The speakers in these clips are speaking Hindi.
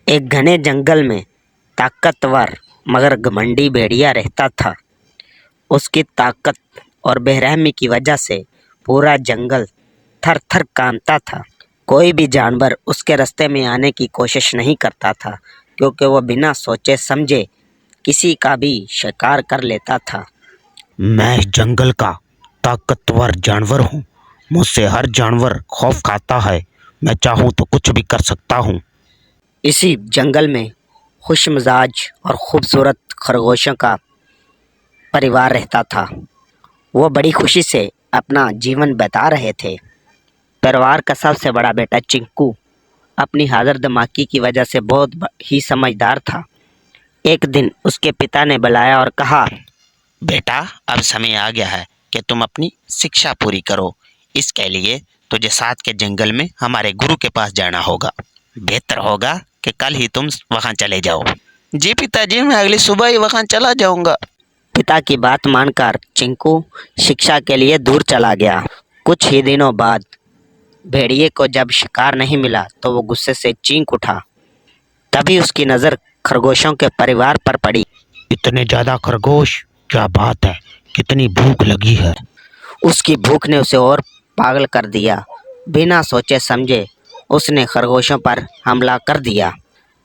एक घने जंगल में ताकतवर मगर घमंडी भेड़िया रहता था। उसकी ताकत और बेरहमी की वजह से पूरा जंगल थर थर कांपता था। कोई भी जानवर उसके रास्ते में आने की कोशिश नहीं करता था, क्योंकि वह बिना सोचे समझे किसी का भी शिकार कर लेता था। मैं इस जंगल का ताकतवर जानवर हूँ। मुझसे हर जानवर खौफ खाता है। मैं चाहूँ तो कुछ भी कर सकता हूँ। इसी जंगल में खुशमिजाज और खूबसूरत खरगोशों का परिवार रहता था। वो बड़ी खुशी से अपना जीवन बिता रहे थे। परिवार का सबसे बड़ा बेटा चिंकू अपनी हाजिर दिमागी की वजह से बहुत ही समझदार था। एक दिन उसके पिता ने बुलाया और कहा, बेटा, अब समय आ गया है कि तुम अपनी शिक्षा पूरी करो। इसके लिए तुझे साथ के जंगल में हमारे गुरु के पास जाना होगा। बेहतर होगा कि कल ही तुम वहाँ चले जाओ। जी पिताजी, मैं अगली सुबह ही वहाँ चला जाऊँगा। पिता की बात मानकर चिंकू शिक्षा के लिए दूर चला गया। कुछ ही दिनों बाद भेड़िए को जब शिकार नहीं मिला तो वो गुस्से से चीख उठा। तभी उसकी नज़र खरगोशों के परिवार पर पड़ी। इतने ज़्यादा खरगोश, क्या बात है! कितनी भूख लगी है। उसकी भूख ने उसे और पागल कर दिया। बिना सोचे समझे उसने खरगोशों पर हमला कर दिया।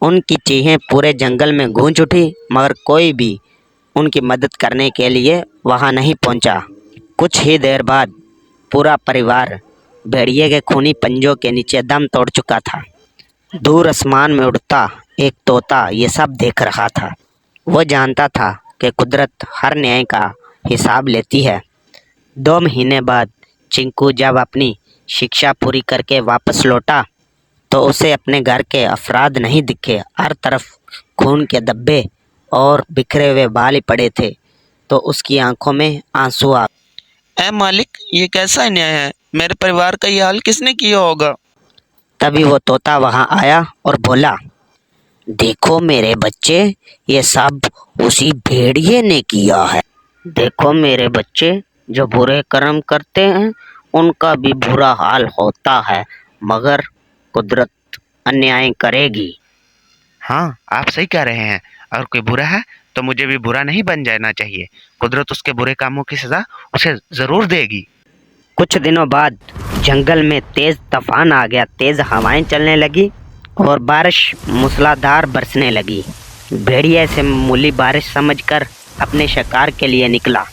उनकी चीखें पूरे जंगल में गूंज उठी, मगर कोई भी उनकी मदद करने के लिए वहां नहीं पहुंचा। कुछ ही देर बाद पूरा परिवार भेड़िए के खूनी पंजों के नीचे दम तोड़ चुका था। दूर आसमान में उड़ता एक तोता ये सब देख रहा था। वह जानता था कि कुदरत हर न्याय का हिसाब लेती है। 2 महीने बाद चिंकू जब अपनी शिक्षा पूरी करके वापस लौटा तो उसे अपने घर के अफराद नहीं दिखे। हर तरफ खून के धब्बे और बिखरे हुए बाल ही पड़े थे, तो उसकी आंखों में आंसू आ। ऐ मालिक, ये कैसा न्याय है? मेरे परिवार का ये हाल किसने किया होगा? तभी वो तोता वहां आया और बोला, देखो मेरे बच्चे, ये सब उसी भेड़िए ने किया है। देखो मेरे बच्चे, जो बुरे कर्म करते हैं उनका भी बुरा हाल होता है, मगर कुदरत अन्याय करेगी। हाँ, आप सही कह रहे हैं। अगर कोई बुरा है तो मुझे भी बुरा नहीं बन जाना चाहिए। कुदरत उसके बुरे कामों की सजा उसे जरूर देगी। कुछ दिनों बाद जंगल में तेज तूफान आ गया। तेज हवाएं चलने लगी और बारिश मूसलाधार बरसने लगी। भेड़िया इसे मामूली बारिश समझकर अपने शिकार के लिए निकला।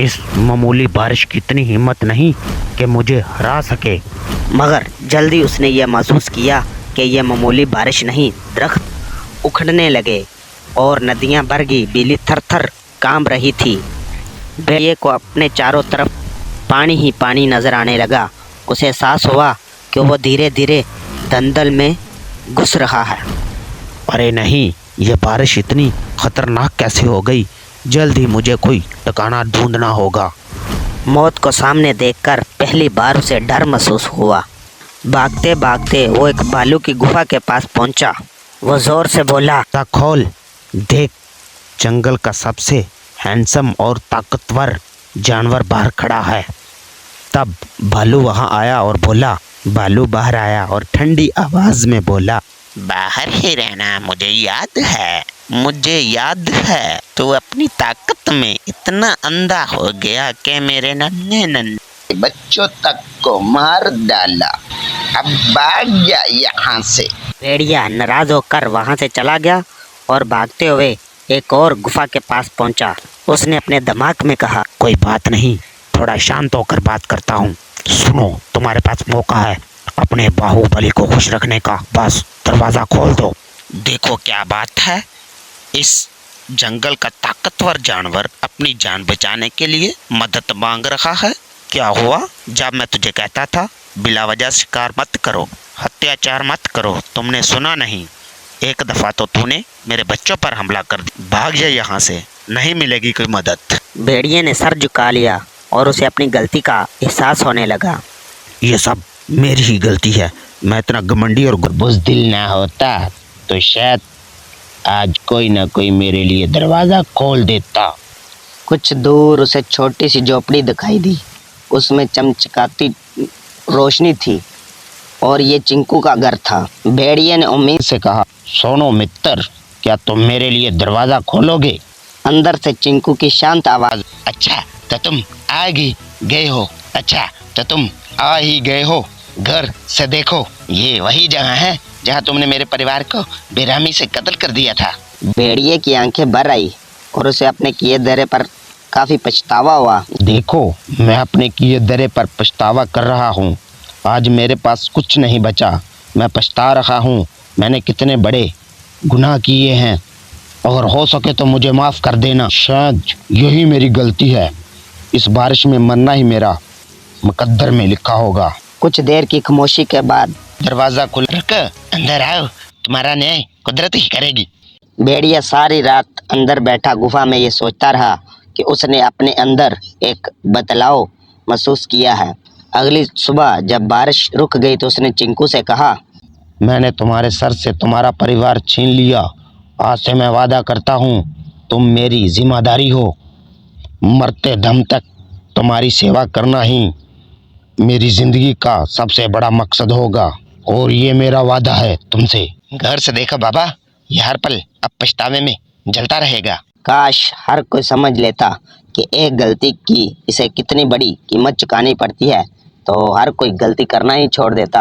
इस मामूली बारिश की इतनी हिम्मत नहीं कि मुझे हरा सके। मगर जल्दी उसने यह महसूस किया कि यह मामूली बारिश नहीं, दरख्त उखड़ने लगे और नदियां भर गई। बिजली थर थर कांप रही थी। भेड़िए को अपने चारों तरफ पानी ही पानी नजर आने लगा। उसे एहसास हुआ कि वो धीरे धीरे दलदल में घुस रहा है। अरे नहीं, ये बारिश इतनी खतरनाक कैसे हो गई? जल्द ही मुझे कोई ठिकाना ढूंढना होगा। मौत को सामने देखकर पहली बार उसे डर महसूस हुआ। भागते भागते वो एक भालू की गुफा के पास पहुंचा। वो जोर से बोला, खोल, देख, जंगल का सबसे हैंडसम और ताकतवर जानवर बाहर खड़ा है। तब भालू वहां आया और बोला। भालू बाहर आया और ठंडी आवाज में बोला, बाहर ही रहना मुझे याद है तू अपनी ताकत में इतना अंधा हो गया कि मेरे नन्हे नन्हे बच्चों तक को मार डाला। अब भाग जा यहाँ से। भेड़िया नाराज होकर वहां से चला गया और भागते हुए एक और गुफा के पास पहुंचा। उसने अपने दिमाग में कहा, कोई बात नहीं, थोड़ा शांत होकर बात करता हूँ। सुनो, तुम्हारे पास मौका है अपने बाहुबली को खुश रखने का। बस दरवाजा खोल दो। देखो क्या बात है, इस जंगल का ताकतवर जानवर अपनी जान बचाने के लिए मदद मांग रहा है। क्या हुआ जब मैं तुझे कहता था बिला वजह शिकार मत करो, अत्याचार मत करो? तुमने सुना नहीं। एक दफा तो तूने मेरे बच्चों पर हमला कर दिया। भाग जा यहाँ से, नहीं मिलेगी कोई मदद। भेड़िए ने सर झुका लिया और उसे अपनी गलती का एहसास होने लगा। ये सब मेरी ही गलती है। मैं इतना घमंडी और बुज़दिल ना होता तो शायद आज कोई ना कोई मेरे लिए दरवाज़ा खोल देता। कुछ दूर उसे छोटी सी झोपड़ी दिखाई दी। उसमें चमचकाती रोशनी थी। और ये चिंकू का घर था। भेड़िए ने उम्मीद से कहा, सुनो मित्र, क्या तुम मेरे लिए दरवाजा खोलोगे? अंदर से चिंकू की शांत आवाज, अच्छा तो तुम आ ही गए हो। अच्छा तो तुम आ ही गए हो। घर से देखो, ये वही जगह है जहाँ तुमने मेरे परिवार को बेरहमी से कत्ल कर दिया था। भेड़िए की आंखें भर आई और उसे अपने किए धरे पर काफी पछतावा हुआ। देखो, मैं अपने किए दरे पर पछतावा कर रहा हूँ। आज मेरे पास कुछ नहीं बचा। मैं पछता रहा हूँ। मैंने कितने बड़े गुनाह किए हैं, और हो सके तो मुझे माफ़ कर देना। शायद यही मेरी गलती है। इस बारिश में मरना ही मेरा मुकद्दर में लिखा होगा। कुछ देर की खामोशी के बाद दरवाज़ा खुला रख, अंदर आओ, तुम्हारा न्याय कुदरत ही करेगी। भेड़िया सारी रात अंदर बैठा गुफा में ये सोचता रहा कि उसने अपने अंदर एक बदलाव महसूस किया है। अगली सुबह जब बारिश रुक गई तो उसने चिंकू से कहा, मैंने तुम्हारे सर से तुम्हारा परिवार छीन लिया। आज से मैं वादा करता हूँ, तुम मेरी जिम्मेदारी हो। मरते दम तक तुम्हारी सेवा करना ही मेरी जिंदगी का सबसे बड़ा मकसद होगा, और ये मेरा वादा है तुमसे। घर से देखो बाबा, ये हर पल अब पछतावे में जलता रहेगा। काश हर कोई समझ लेता कि एक गलती की इसे कितनी बड़ी कीमत चुकानी पड़ती है, तो हर कोई गलती करना ही छोड़ देता।